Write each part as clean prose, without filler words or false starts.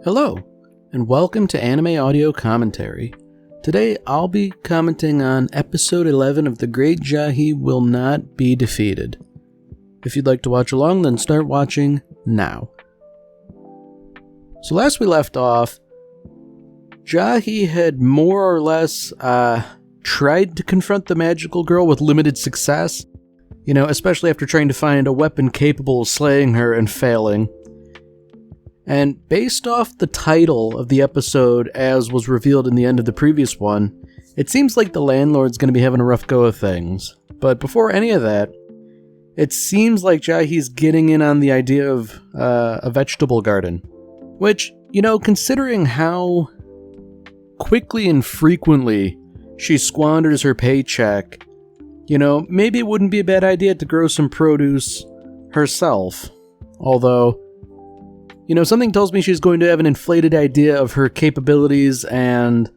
Hello, and welcome to Anime Audio Commentary. Today I'll be commenting on episode 11 of The Great Jahy Will Not Be Defeated. If you'd like to watch along, then start watching now. So last we left off, Jahy had more or less tried to confront the magical girl with limited success, especially after trying to find a weapon capable of slaying her and failing. And based off the title of the episode, as was revealed in the end of the previous one, it seems like the landlord's going to be having a rough go of things. But before any of that, it seems like Jahy's getting in on the idea of a vegetable garden. Which, considering how quickly and frequently she squanders her paycheck, maybe it wouldn't be a bad idea to grow some produce herself. Although, something tells me she's going to have an inflated idea of her capabilities and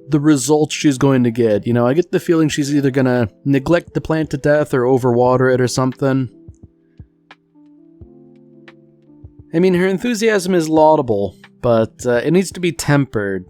the results she's going to get. I get the feeling she's either going to neglect the plant to death or overwater it or something. I mean, her enthusiasm is laudable, but it needs to be tempered,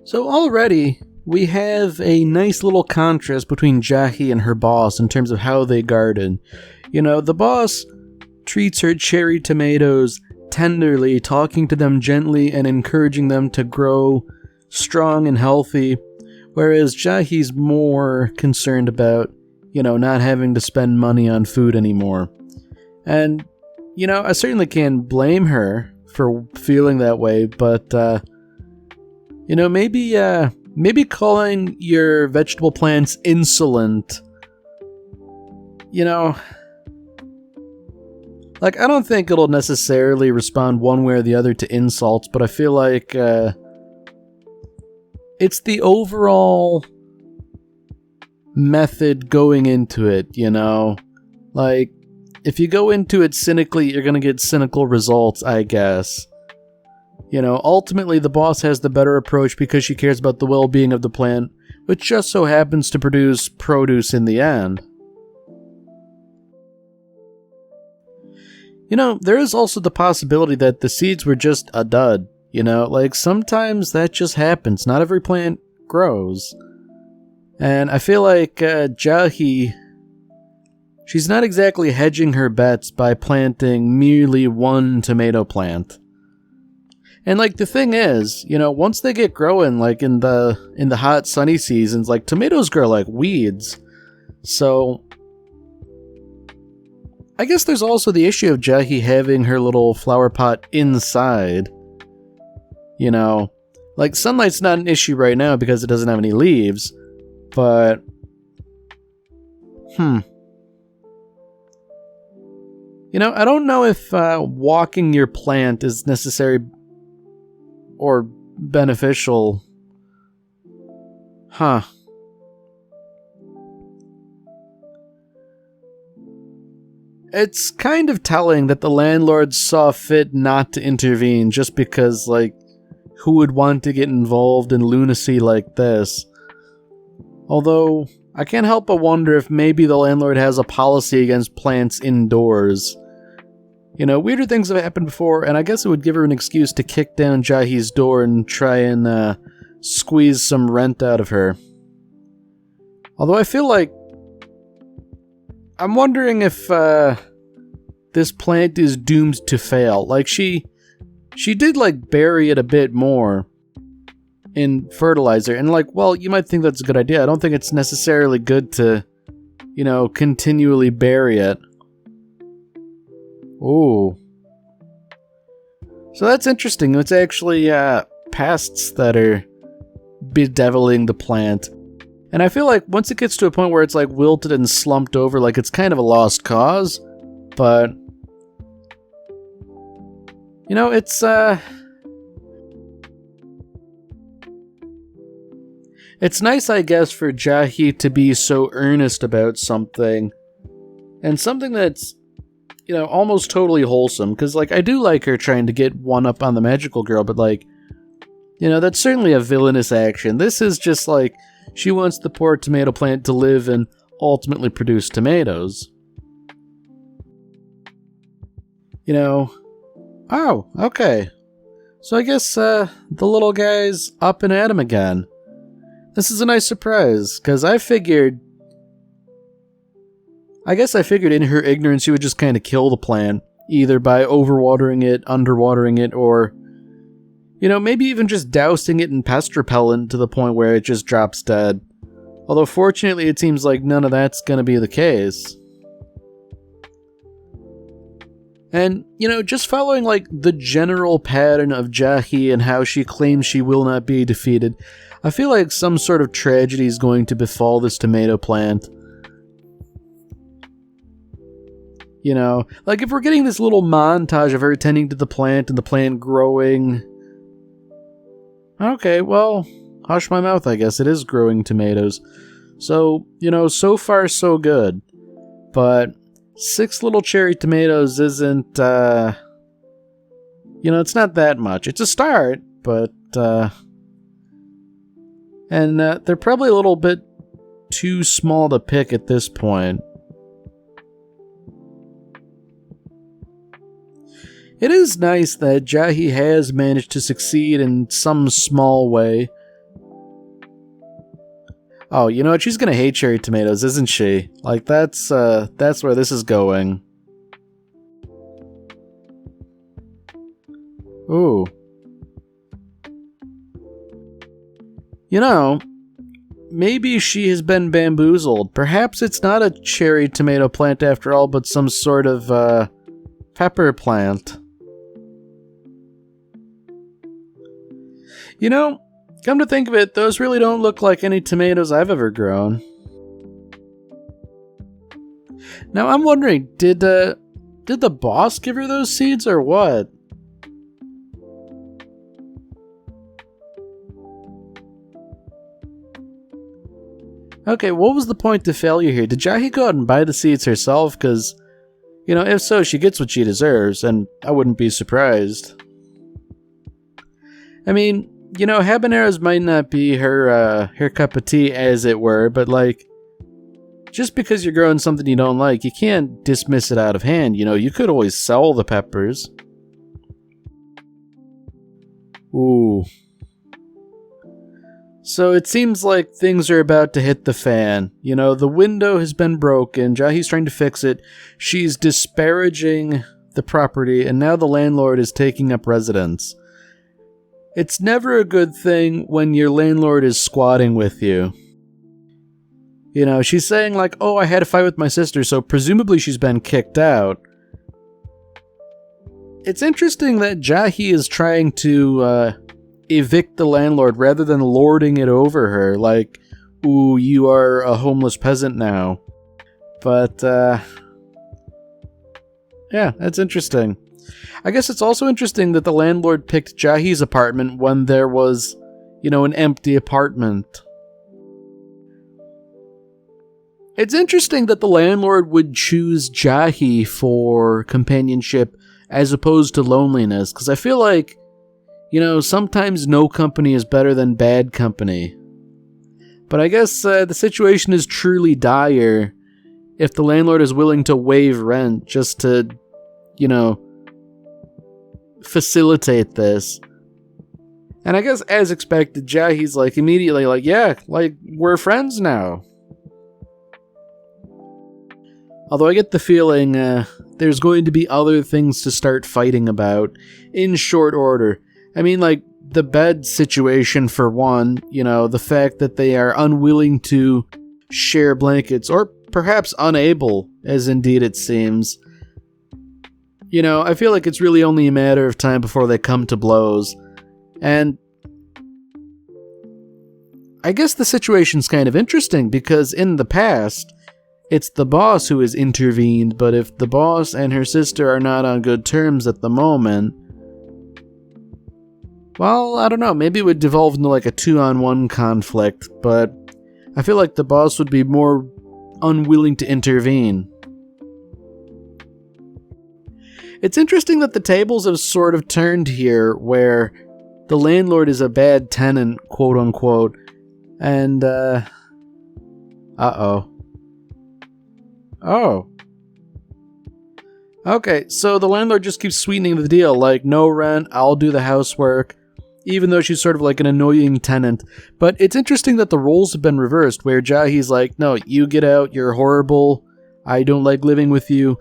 So already, we have a nice little contrast between Jahy and her boss in terms of how they garden. The boss treats her cherry tomatoes tenderly, talking to them gently and encouraging them to grow strong and healthy, whereas Jahy's more concerned about, not having to spend money on food anymore. And, I certainly can't blame her for feeling that way, but, maybe calling your vegetable plants insolent, I don't think it'll necessarily respond one way or the other to insults, but I feel like, it's the overall method going into it, if you go into it cynically, you're gonna get cynical results, I guess. Ultimately the boss has the better approach because she cares about the well-being of the plant, which just so happens to produce produce in the end. There is also the possibility that the seeds were just a dud, sometimes that just happens. Not every plant grows. And I feel like Jahy, she's not exactly hedging her bets by planting merely one tomato plant. And the thing is, once they get growing, in the hot sunny seasons, tomatoes grow like weeds. So I guess there's also the issue of Jahy having her little flower pot inside. Sunlight's not an issue right now because it doesn't have any leaves, but I don't know if walking your plant is necessary or beneficial. it's kind of telling that the landlord saw fit not to intervene just because, like, who would want to get involved in lunacy like this? Although, I can't help but wonder if maybe the landlord has a policy against plants indoors. You know, weirder things have happened before, and I guess it would give her an excuse to kick down Jahy's door and try and squeeze some rent out of her. Although I feel like I'm wondering if this plant is doomed to fail. Like, she did, like, bury it a bit more in fertilizer. And, like, well, you might think that's a good idea. I don't think it's necessarily good to, you know, continually bury it. Ooh. So that's interesting. It's actually pests that are bedeviling the plant. And I feel like once it gets to a point where it's like wilted and slumped over, like it's kind of a lost cause. But, you know, it's nice, I guess, for Jahy to be so earnest about something. And something that's, you know, almost totally wholesome. Because, like, I do like her trying to get one up on the magical girl, but, like, you know, that's certainly a villainous action. This is just, like, she wants the poor tomato plant to live and ultimately produce tomatoes. You know, oh, okay. So I guess the little guy's up and at him again. This is a nice surprise, because I guess I figured in her ignorance she would just kind of kill the plant, either by overwatering it, underwatering it, or, you know, maybe even just dousing it in pest repellent to the point where it just drops dead. Although fortunately it seems like none of that's going to be the case. And, you know, just following, like, the general pattern of Jahy and how she claims she will not be defeated, I feel like some sort of tragedy is going to befall this tomato plant. You know, like if we're getting this little montage of her tending to the plant and the plant growing. Okay, well, hush my mouth, I guess. It is growing tomatoes. So, you know, so far so good. But 6 little cherry tomatoes isn't, you know, it's not that much. It's a start, but, and they're probably a little bit too small to pick at this point. It is nice that Jahy has managed to succeed in some small way. Oh, you know what? She's gonna hate cherry tomatoes, isn't she? Like, that's where this is going. Ooh. You know, maybe she has been bamboozled. Perhaps it's not a cherry tomato plant after all, but some sort of, pepper plant. You know, come to think of it, those really don't look like any tomatoes I've ever grown. Now, I'm wondering, did the boss give her those seeds or what? Okay, what was the point to failure here? Did Jahy go out and buy the seeds herself? Because, you know, if so, she gets what she deserves, and I wouldn't be surprised. I mean, you know, habaneros might not be her cup of tea, as it were, but, like, just because you're growing something you don't like, you can't dismiss it out of hand. You know, you could always sell the peppers. Ooh. So it seems like things are about to hit the fan. You know, the window has been broken. Jahy's trying to fix it. She's disparaging the property, and now the landlord is taking up residence. It's never a good thing when your landlord is squatting with you. You know, she's saying like, oh, I had a fight with my sister, so presumably she's been kicked out. It's interesting that Jahy is trying to evict the landlord rather than lording it over her, like, ooh, you are a homeless peasant now. But, yeah, that's interesting. I guess it's also interesting that the landlord picked Jahy's apartment when there was, you know, an empty apartment. It's interesting that the landlord would choose Jahy for companionship as opposed to loneliness, because I feel like, sometimes no company is better than bad company. But I guess the situation is truly dire if the landlord is willing to waive rent just to, facilitate this. And I guess as expected, Jahy's immediately yeah, we're friends now. Although I get the feeling there's going to be other things to start fighting about in short order. I mean, the bed situation for one, the fact that they are unwilling to share blankets, or perhaps unable, as indeed it seems. I feel like it's really only a matter of time before they come to blows. And I guess the situation's kind of interesting because in the past, it's the boss who has intervened, but if the boss and her sister are not on good terms at the moment, well, I don't know, maybe it would devolve into a 2-on-1 conflict, but I feel like the boss would be more unwilling to intervene. It's interesting that the tables have sort of turned here, where the landlord is a bad tenant, quote unquote, and, uh-oh. Oh. Okay, so the landlord just keeps sweetening the deal, no rent, I'll do the housework, even though she's sort of an annoying tenant. But it's interesting that the roles have been reversed, where Jahy's no, you get out, you're horrible, I don't like living with you.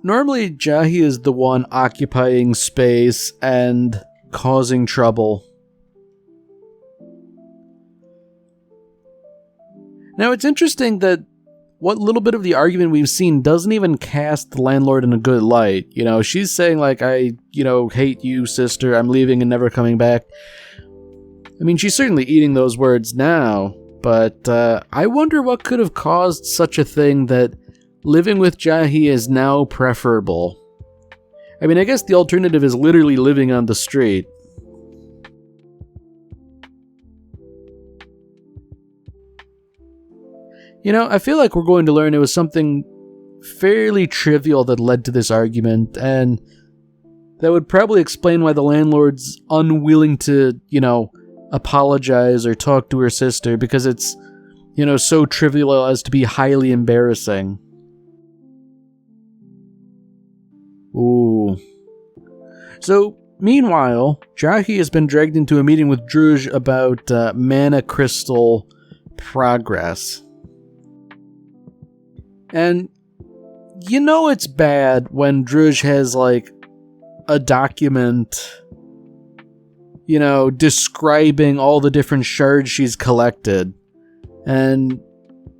Normally Jahy is the one occupying space and causing trouble. Now it's interesting that what little bit of the argument we've seen doesn't even cast the landlord in a good light. She's saying I, hate you, sister, I'm leaving and never coming back. I mean, she's certainly eating those words now, but I wonder what could have caused such a thing that living with Jahy is now preferable. I mean, I guess the alternative is literally living on the street. I feel like we're going to learn it was something fairly trivial that led to this argument, and that would probably explain why the landlord's unwilling to, apologize or talk to her sister, because it's, so trivial as to be highly embarrassing. Ooh. So, meanwhile, Jahy has been dragged into a meeting with Druj about mana crystal progress. And it's bad when Druj has a document, describing all the different shards she's collected. And,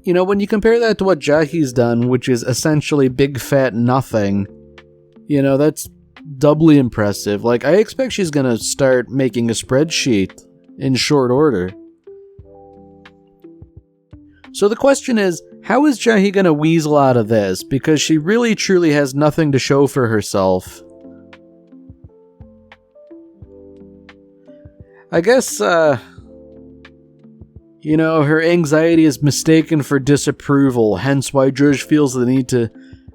when you compare that to what Jahy's done, which is essentially big fat nothing, that's doubly impressive. I expect she's gonna start making a spreadsheet in short order. So the question is, how is Jahy gonna weasel out of this? Because she really truly has nothing to show for herself. I guess, her anxiety is mistaken for disapproval, hence why Druj feels the need to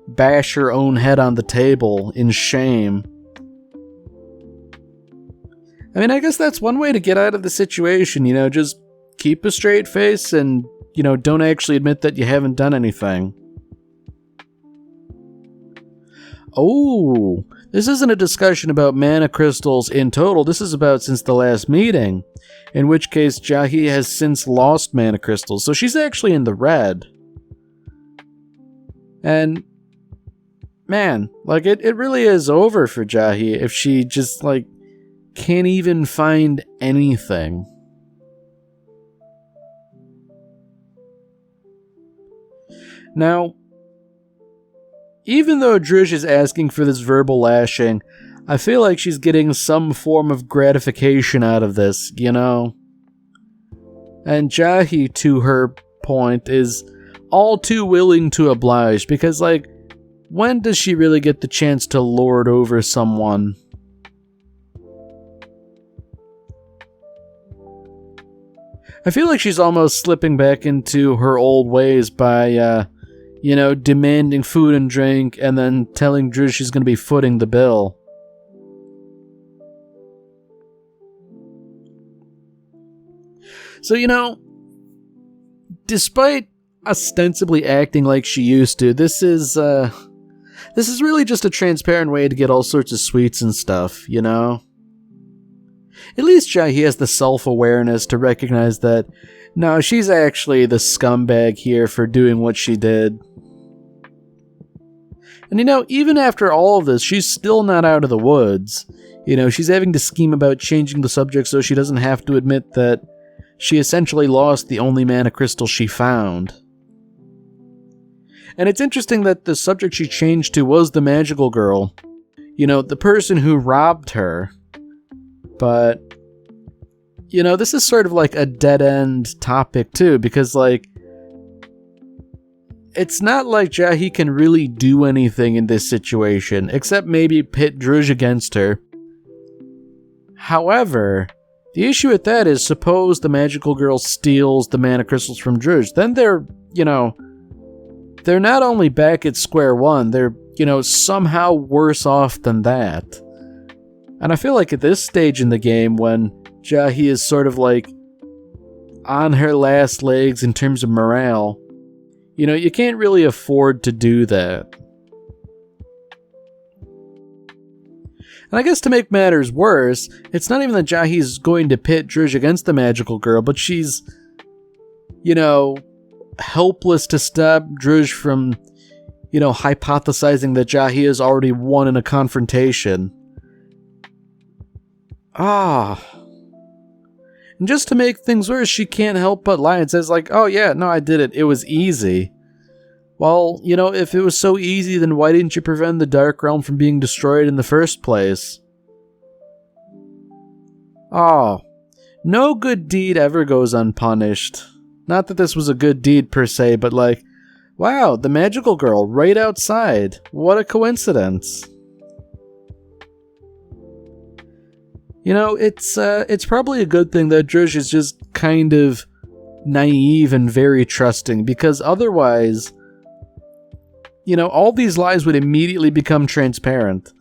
bash her own head on the table in shame. I mean, I guess that's one way to get out of the situation, just keep a straight face and, don't actually admit that you haven't done anything. Oh, this isn't a discussion about mana crystals in total, this is about since the last meeting, in which case Jahy has since lost mana crystals, so she's actually in the red. And, man, it really is over for Jahy if she just, can't even find anything. Now, even though Druj is asking for this verbal lashing, I feel like she's getting some form of gratification out of this, And Jahy, to her point, is all too willing to oblige, because, when does she really get the chance to lord over someone? I feel like she's almost slipping back into her old ways by, demanding food and drink and then telling Drew she's going to be footing the bill. So, despite ostensibly acting like she used to, this is really just a transparent way to get all sorts of sweets and stuff, At least Jahy has the self-awareness to recognize that, no, she's actually the scumbag here for doing what she did. And even after all of this, she's still not out of the woods. She's having to scheme about changing the subject so she doesn't have to admit that she essentially lost the only mana crystal she found. And it's interesting that the subject she changed to was the magical girl. The person who robbed her. But, this is sort of like a dead-end topic too, because, it's not like Jahy can really do anything in this situation, except maybe pit Druj against her. However, the issue with that is, suppose the magical girl steals the mana crystals from Druj, then they're not only back at square one, they're, somehow worse off than that. And I feel like at this stage in the game, when Jahy is sort of on her last legs in terms of morale, you can't really afford to do that. And I guess to make matters worse, it's not even that Jahy's going to pit Druj against the magical girl, but she's, helpless to stop Druj from, hypothesizing that Jahy has already won in a confrontation. And just to make things worse, she can't help but lie and says oh yeah, no, I did it. It was easy. Well, if it was so easy, then why didn't you prevent the Dark Realm from being destroyed in the first place? No good deed ever goes unpunished. Not that this was a good deed per se, but wow, the magical girl right outside. What a coincidence. It's probably a good thing that Druj is just kind of naive and very trusting, because otherwise, all these lies would immediately become transparent.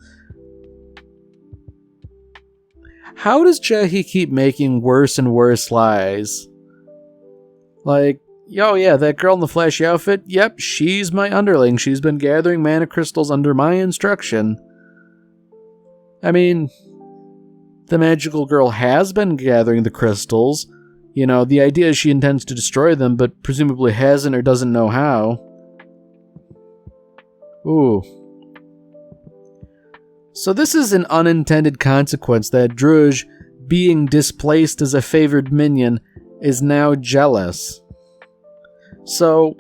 How does Jahy keep making worse and worse lies? Oh yeah, that girl in the flashy outfit, yep, she's my underling. She's been gathering mana crystals under my instruction. I mean, the magical girl has been gathering the crystals. The idea is she intends to destroy them, but presumably hasn't or doesn't know how. Ooh. So this is an unintended consequence that Druj, being displaced as a favored minion, is now jealous. So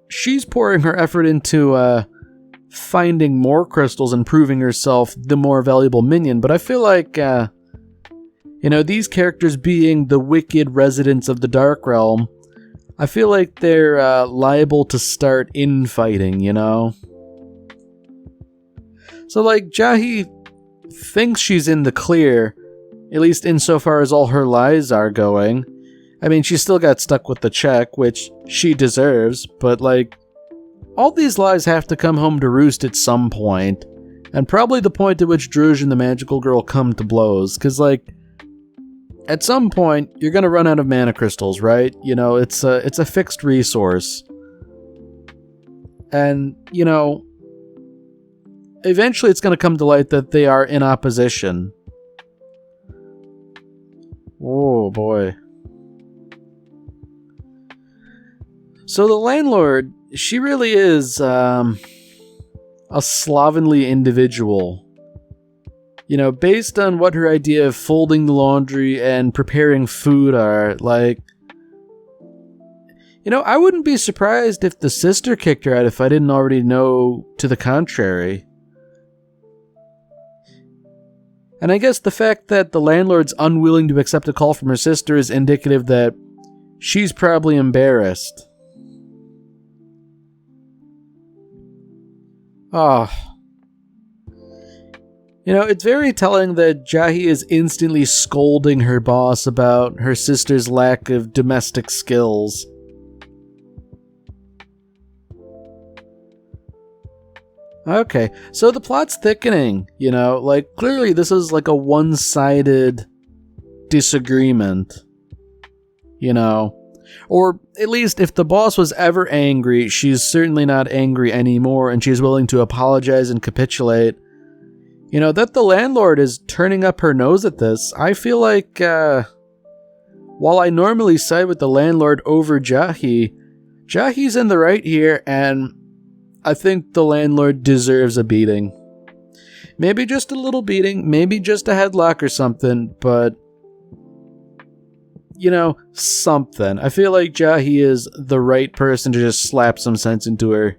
she's pouring her effort into finding more crystals and proving herself the more valuable minion, but I feel like these characters being the wicked residents of the Dark Realm, I feel like they're liable to start infighting, So Jahy thinks she's in the clear, at least insofar as all her lies are going. I mean, she still got stuck with the check, which she deserves, but all these lies have to come home to roost at some point, and probably the point at which Druj and the magical girl come to blows, because at some point, you're gonna run out of mana crystals, right? It's a fixed resource. And, eventually it's gonna come to light that they are in opposition. Oh, boy. So the landlord, she really is, a slovenly individual. Based on what her idea of folding the laundry and preparing food are, I wouldn't be surprised if the sister kicked her out if I didn't already know to the contrary. And I guess the fact that the landlord's unwilling to accept a call from her sister is indicative that she's probably embarrassed. You know, it's very telling that Jahy is instantly scolding her boss about her sister's lack of domestic skills. Okay, so the plot's thickening, you know, like, clearly this is like a one-sided disagreement, you know? Or at least if the boss was ever angry, she's certainly not angry anymore, and she's willing to apologize and capitulate. You know, that the landlord is turning up her nose at this, I feel like, while I normally side with the landlord over Jahy, Jahy's in the right here, and I think the landlord deserves a beating. Maybe just a little beating, maybe just a headlock or something, but, you know, something. I feel like Jahy is the right person to just slap some sense into her.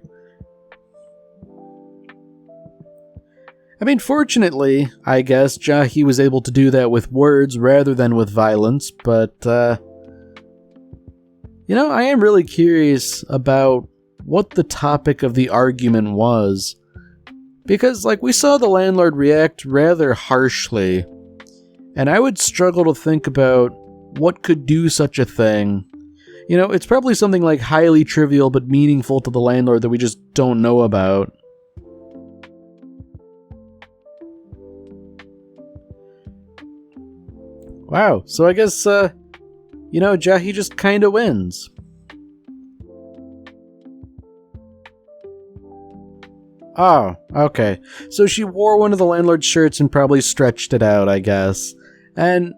I mean, fortunately, I guess, Jahy was able to do that with words rather than with violence, but, you know, I am really curious about what the topic of the argument was. Because, like, we saw the landlord react rather harshly, and I would struggle to think about what could do such a thing. You know, it's probably something like highly trivial but meaningful to the landlord that we just don't know about. Wow, so I guess, you know, Jahy just kinda wins. Oh, okay. So she wore one of the landlord's shirts and probably stretched it out, I guess. And,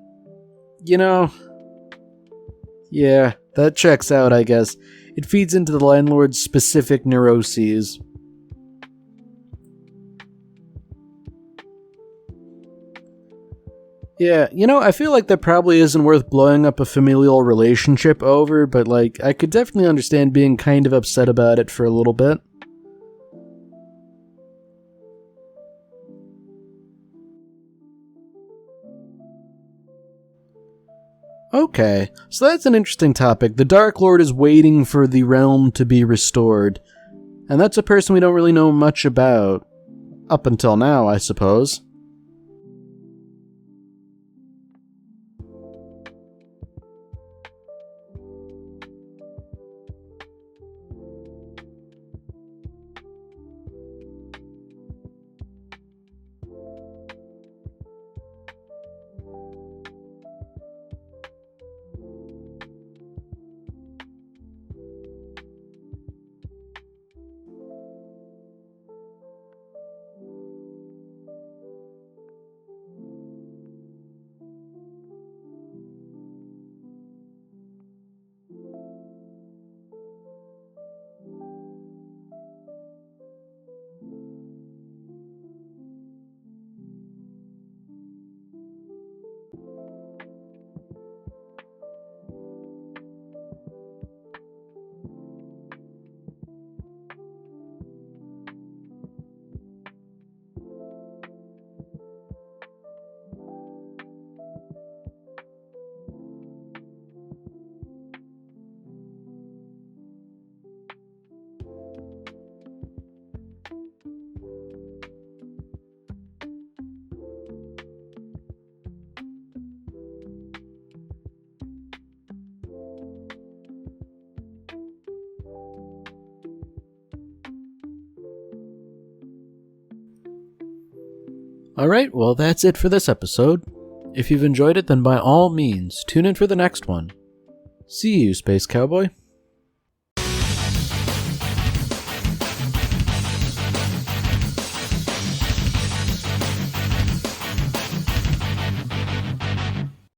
you know, yeah, that checks out, I guess. It feeds into the landlord's specific neuroses. Yeah, you know, I feel like that probably isn't worth blowing up a familial relationship over, but, like, I could definitely understand being kind of upset about it for a little bit. Okay, so that's an interesting topic. The Dark Lord is waiting for the realm to be restored. And that's a person we don't really know much about. Up until now, I suppose. Alright, well that's it for this episode. If you've enjoyed it, then by all means, tune in for the next one. See you, Space Cowboy.